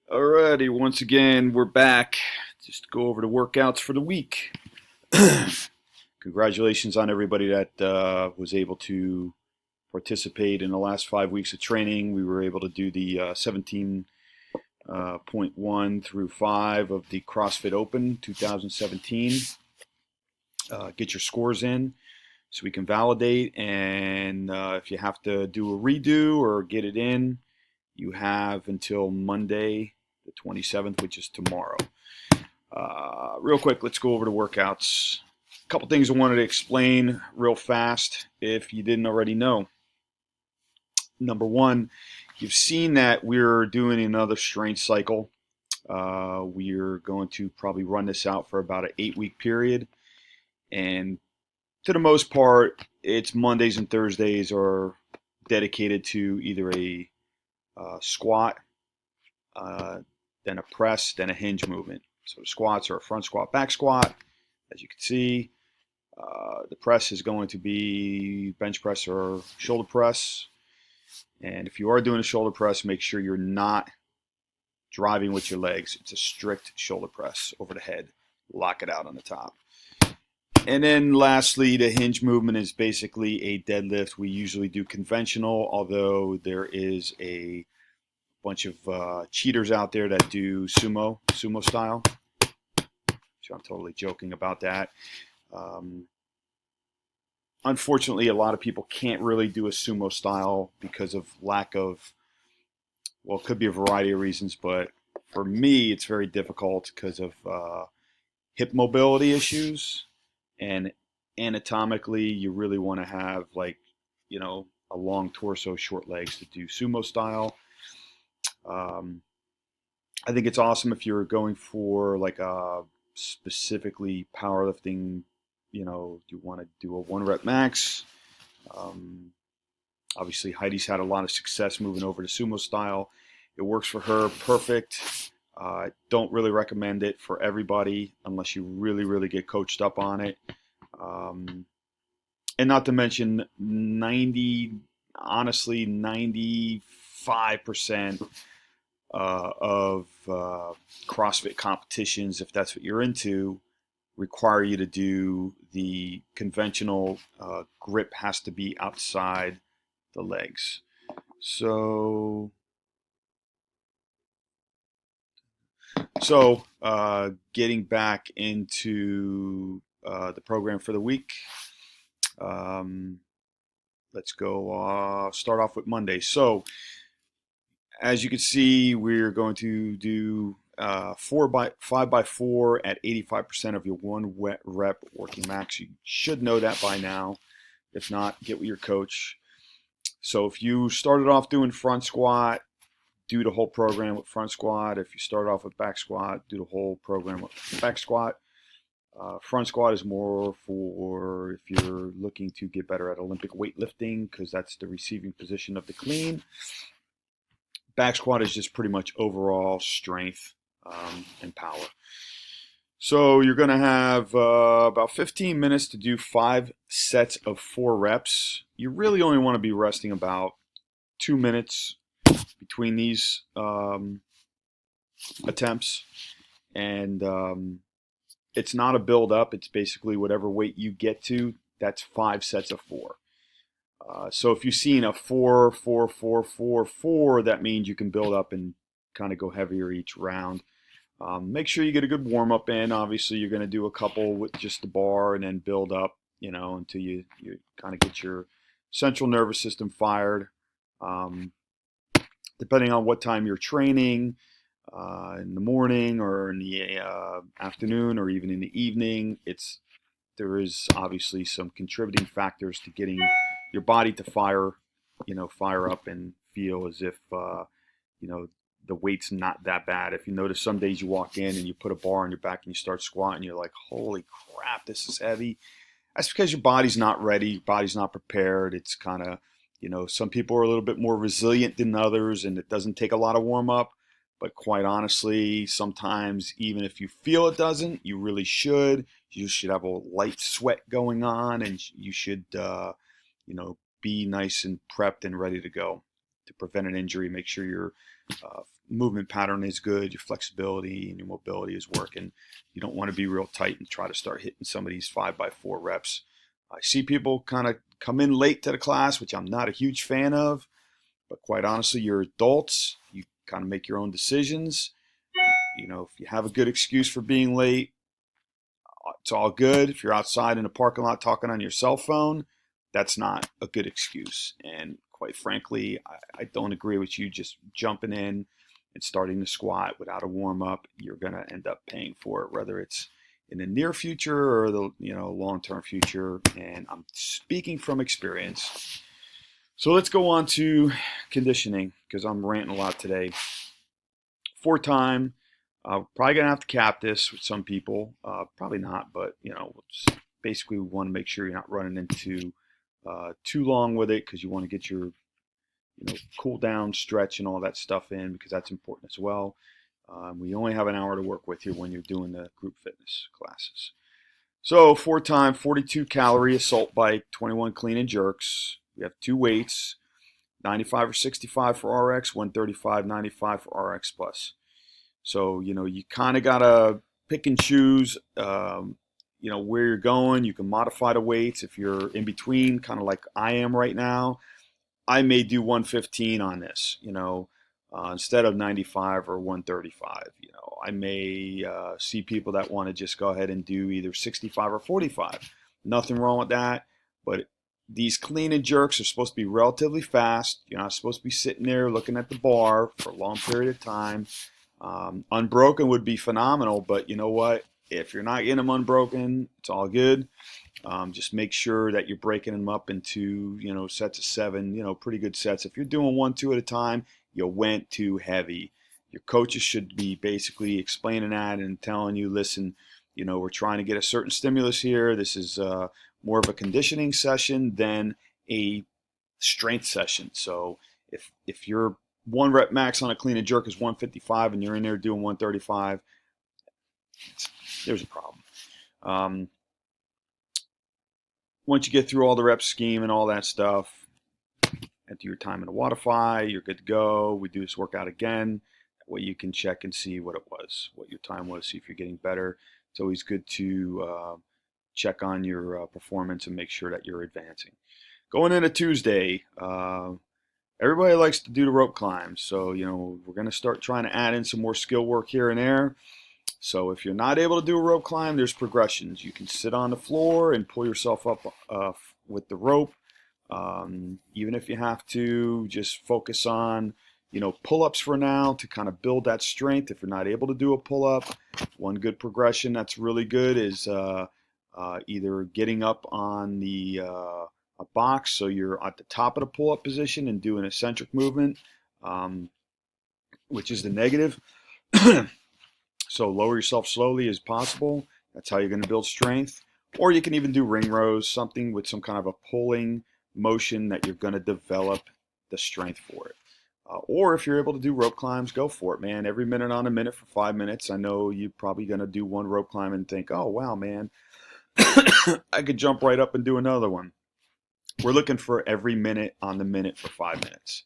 Alrighty, once again, we're back. Just to go over the workouts for the week. Congratulations on everybody that was able to participate in the last 5 weeks of training. We were able to do the 17.1 through 5 of the CrossFit Open 2017. Get your scores in so we can validate. And if you have to do a redo or get it in, you have until Monday, the 27th, which is tomorrow. Real quick, let's go over the workouts. A couple things I wanted to explain real fast if you didn't already know. Number one, you've seen that we're doing another strength cycle. We're going to probably run this out for about an 8-week period. And to the most part, it's Mondays and Thursdays are dedicated to either a squat, then a press, then a hinge movement. So the squats are a front squat, back squat. As you can see, the press is going to be bench press or shoulder press. And if you are doing a shoulder press, make sure you're not driving with your legs. It's a strict shoulder press over the head. Lock it out on the top. And then lastly, the hinge movement is basically a deadlift. We usually do conventional, although there is a bunch of cheaters out there that do sumo style. So I'm totally joking about that. Unfortunately, a lot of people can't really do a sumo style because of lack of, well, it could be a variety of reasons, but for me, it's very difficult because of hip mobility issues. And anatomically, you really want to have a long torso, short legs to do sumo style. I think it's awesome if you're going for like a specifically powerlifting, you want to do a 1 rep max. Obviously, Heidi's had a lot of success moving over to sumo style. It works for her perfect. Don't really recommend it for everybody unless you really, really get coached up on it. And not to mention 95% of CrossFit competitions, if that's what you're into, require you to do the conventional grip has to be outside the legs. So getting back into the program for the week. Let's go start off with Monday. So as you can see, we're going to do 5x4 at 85% of your 1 rep working max. You should know that by now. If not, get with your coach. So if you started off doing front squat, do the whole program with front squat. If you start off with back squat, do the whole program with back squat. Front squat is more for if you're looking to get better at Olympic weightlifting because that's the receiving position of the clean. Back squat is just pretty much overall strength and power. So you're going to have about 15 minutes to do 5 sets of 4 reps. You really only want to be resting about 2 minutes between these attempts. And it's not a build up. It's basically whatever weight you get to, that's 5 sets of 4. So if you've seen a 4, 4, 4, 4, 4, that means you can build up and kind of go heavier each round. Make sure you get a good warm up in. Obviously, you're going to do a couple with just the bar and then build up, until you kind of get your central nervous system fired. Depending on what time you're training, in the morning or in the afternoon or even in the evening, there is obviously some contributing factors to getting your body to fire up and feel as if the weight's not that bad. If you notice, some days you walk in and you put a bar on your back and you start squatting, you're like, holy crap, this is heavy. That's because your body's not ready, your body's not prepared. It's kind of, some people are a little bit more resilient than others and it doesn't take a lot of warm up. But quite honestly, sometimes even if you feel it doesn't, you really should. You should have a light sweat going on, and you should, be nice and prepped and ready to go to prevent an injury. Make sure you're movement pattern is good, your flexibility and your mobility is working. You don't want to be real tight and try to start hitting some of these 5x4 reps. I see people kind of come in late to the class, which I'm not a huge fan of, but quite honestly, you're adults. You kind of make your own decisions. You know, if you have a good excuse for being late, it's all good. If you're outside in a parking lot talking on your cell phone, that's not a good excuse. And quite frankly, I don't agree with you just jumping in and starting to squat without a warm up. You're going to end up paying for it, whether it's in the near future or the long-term future. And I'm speaking from experience. So let's go on to conditioning, because I'm ranting a lot today. 4-time. Probably going to have to cap this with some people. Probably not, but basically we want to make sure you're not running into too long with it, because you want to get your cool down, stretch, and all that stuff in, because that's important as well. We only have an hour to work with here when you're doing the group fitness classes. So 4-time, 42 calorie assault bike, 21 clean and jerks. We have 2 weights, 95 or 65 for RX, 135, 95 for RX plus. So, you kind of got to pick and choose, where you're going. You can modify the weights if you're in between, kind of like I am right now. I may do 115 on this, instead of 95 or 135. I may see people that want to just go ahead and do either 65 or 45. Nothing wrong with that, but these clean and jerks are supposed to be relatively fast. You're not supposed to be sitting there looking at the bar for a long period of time. Unbroken would be phenomenal, but you know what? If you're not getting them unbroken, it's all good. Just make sure that you're breaking them up into, sets of 7, pretty good sets. If you're doing 1-2 at a time, you went too heavy. Your coaches should be basically explaining that and telling you, listen, we're trying to get a certain stimulus here. This is more of a conditioning session than a strength session. So if your 1 rep max on a clean and jerk is 155 and you're in there doing 135, there's a problem. Once you get through all the rep scheme and all that stuff, enter your time in the Wodify, you're good to go. We do this workout again. That way you can check and see what it was, what your time was, see if you're getting better. It's always good to check on your performance and make sure that you're advancing. Going into Tuesday, everybody likes to do the rope climbs. So, we're going to start trying to add in some more skill work here and there. So if you're not able to do a rope climb, there's progressions. You can sit on the floor and pull yourself up with the rope. Even if you have to, just focus on, pull-ups for now to kind of build that strength. If you're not able to do a pull-up, one good progression that's really good is either getting up on the a box so you're at the top of the pull-up position and do an eccentric movement, which is the negative. So lower yourself slowly as possible. That's how you're going to build strength. Or you can even do ring rows, something with some kind of a pulling motion that you're going to develop the strength for it. Or if you're able to do rope climbs, go for it, man. Every minute on a minute for 5 minutes. I know you're probably going to do 1 rope climb and think, oh, wow, man, I could jump right up and do another one. We're looking for every minute on the minute for 5 minutes.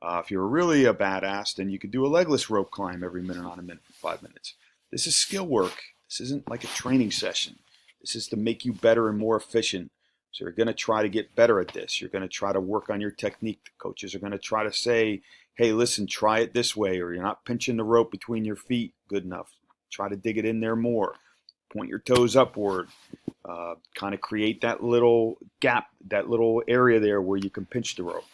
If you're really a badass, then you could do a legless rope climb every minute on a minute for 5 minutes. This is skill work. This isn't like a training session. This is to make you better and more efficient. So you're going to try to get better at this. You're going to try to work on your technique. The coaches are going to try to say, hey, listen, try it this way, or you're not pinching the rope between your feet good enough. Try to dig it in there more. Point your toes upward. Kind of create that little gap, that little area there where you can pinch the rope.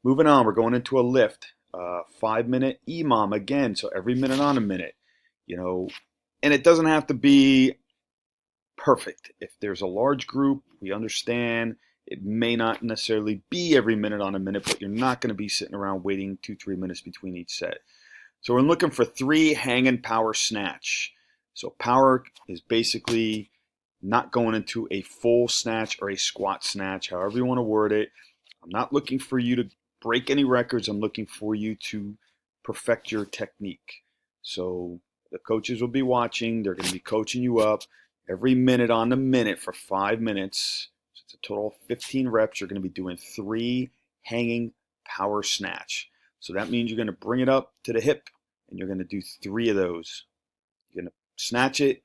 Moving on, we're going into a lift. 5-minute EMOM again, so every minute on a minute. And it doesn't have to be perfect. If there's a large group, we understand it may not necessarily be every minute on a minute, but you're not going to be sitting around waiting 2-3 minutes between each set. So we're looking for 3 hanging power snatch. So power is basically not going into a full snatch or a squat snatch, however you want to word it. I'm not looking for you to break any records. I'm looking for you to perfect your technique. So the coaches will be watching. They're going to be coaching you up every minute on the minute for 5 minutes. So it's a total of 15 reps. You're going to be doing 3 hanging power snatch. So that means you're going to bring it up to the hip, and you're going to do 3 of those. You're going to snatch it,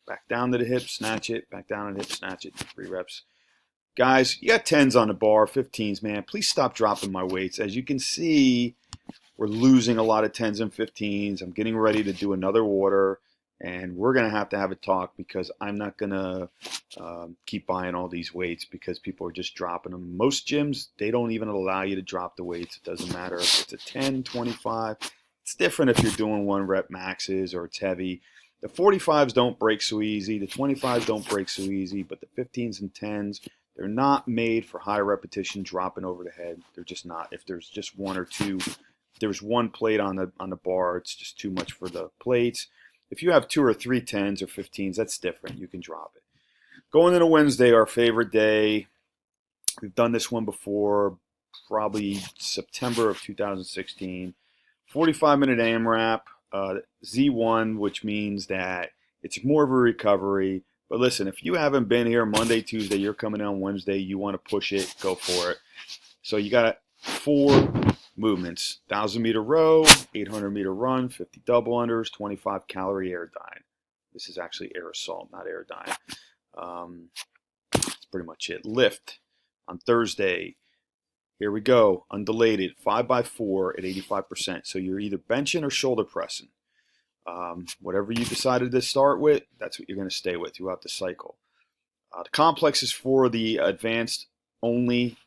back down to the hip, snatch it, back down to the hip, snatch it, 3 reps. Guys, you got 10s on the bar, 15s, man. Please stop dropping my weights. As you can see, we're losing a lot of 10s and 15s. I'm getting ready to do another order, and we're going to have a talk because I'm not going to keep buying all these weights because people are just dropping them. Most gyms, they don't even allow you to drop the weights. It doesn't matter if it's a 10, 25. It's different if you're doing 1 rep maxes or it's heavy. The 45s don't break so easy. The 25s don't break so easy, but the 15s and 10s, they're not made for high repetition dropping over the head. They're just not. If there's just 1 or 2, if there's 1 plate on the bar, it's just too much for the plates. If you have 2 or 3 10s or 15s, that's different. You can drop it. Going into Wednesday, our favorite day. We've done this one before, probably September of 2016. 45-minute AMRAP, Z1, which means that it's more of a recovery. But listen, if you haven't been here Monday, Tuesday, you're coming on Wednesday, you want to push it, go for it. So you got 4 movements: 1,000-meter row, 800-meter run, 50 double unders, 25-calorie Airdyne. This is actually air assault, not Airdyne. That's pretty much it. Lift on Thursday. Here we go. Undulated 5x4 at 85%. So you're either benching or shoulder pressing. Whatever you decided to start with, that's what you're going to stay with throughout the cycle. The complex is for the advanced only.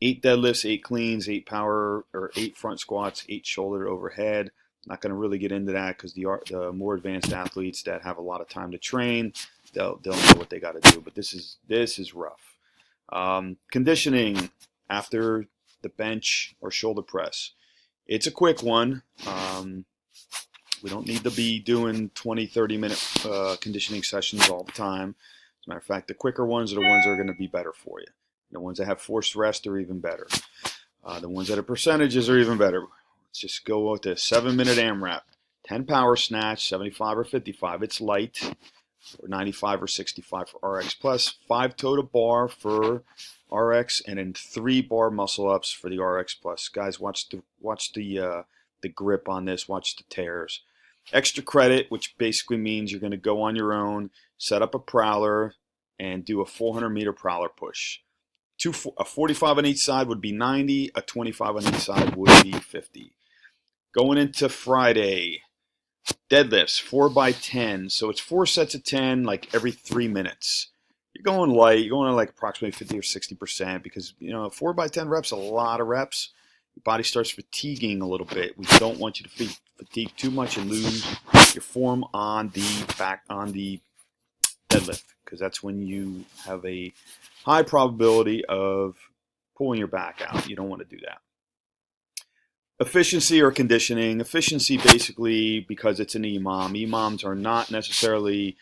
8 deadlifts, 8 cleans, 8 power, or 8 front squats, 8 shoulder to overhead. Not going to really get into that because the more advanced athletes that have a lot of time to train, they'll know what they got to do. But this is rough. Conditioning after the bench or shoulder press. It's a quick one. We don't need to be doing 20, 30-minute conditioning sessions all the time. As a matter of fact, the quicker ones are the ones that are going to be better for you. The ones that have forced rest are even better. The ones that are percentages are even better. Let's just go with this 7-minute AMRAP. 10 power snatch, 75 or 55. It's light. Or 95 or 65 for RX plus. 5 toe to bar for RX, and then 3 bar muscle ups for the RX plus. Guys, watch the grip on this. Watch the tears. Extra credit, which basically means you're going to go on your own, set up a prowler, and do a 400-meter prowler push. A 45 on each side would be 90. A 25 on each side would be 50. Going into Friday, deadlifts 4x10. So it's 4 sets of 10, like every 3 minutes. You're going light. You're going to like approximately 50 or 60% because 4x10 reps, a lot of reps. Your body starts fatiguing a little bit. We don't want you to fatigue too much and lose your form on the deadlift, because that's when you have a high probability of pulling your back out. You don't want to do that. Efficiency or conditioning. Efficiency basically because it's an EMOM. EMOMs are not necessarily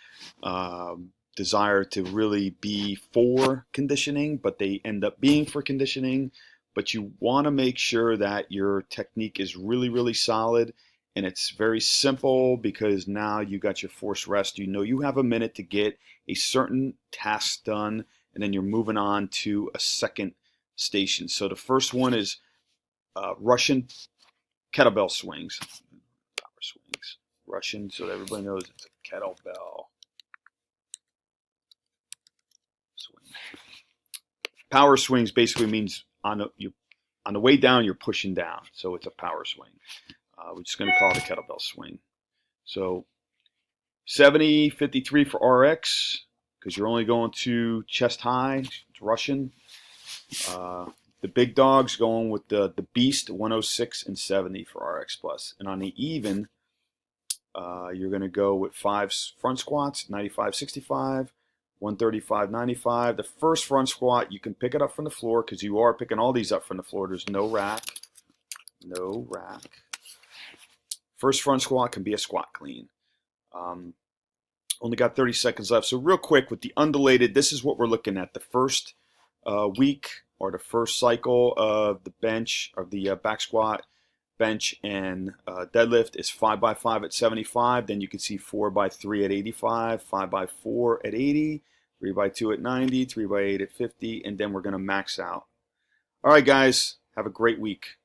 desired to really be for conditioning, but they end up being for conditioning. But you want to make sure that your technique is really, really solid. And it's very simple because now you got your forced rest. You know you have a minute to get a certain task done, and then you're moving on to a second station. So the first one is Russian kettlebell swings. Russian, so that everybody knows it's a kettlebell swing. Power swings basically means on the way down, you're pushing down. So it's a power swing. We're just going to call it a kettlebell swing. So 70, 53 for RX, because you're only going to chest high. It's Russian. The big dogs going with the Beast, 106 and 70 for RX plus. And on the even, you're going to go with 5 front squats, 95, 65, 135, 95. The first front squat, you can pick it up from the floor because you are picking all these up from the floor. There's no rack. No rack. First front squat can be a squat clean. Only got 30 seconds left. So real quick with the undulated, this is what we're looking at. The first week or the first cycle of the bench, of the back squat, bench, and deadlift is 5x5 at 75. Then you can see 4x3 at 85, 5x4 at 80, 3x2 at 90, 3x8 at 50, and then we're going to max out. All right, guys, have a great week.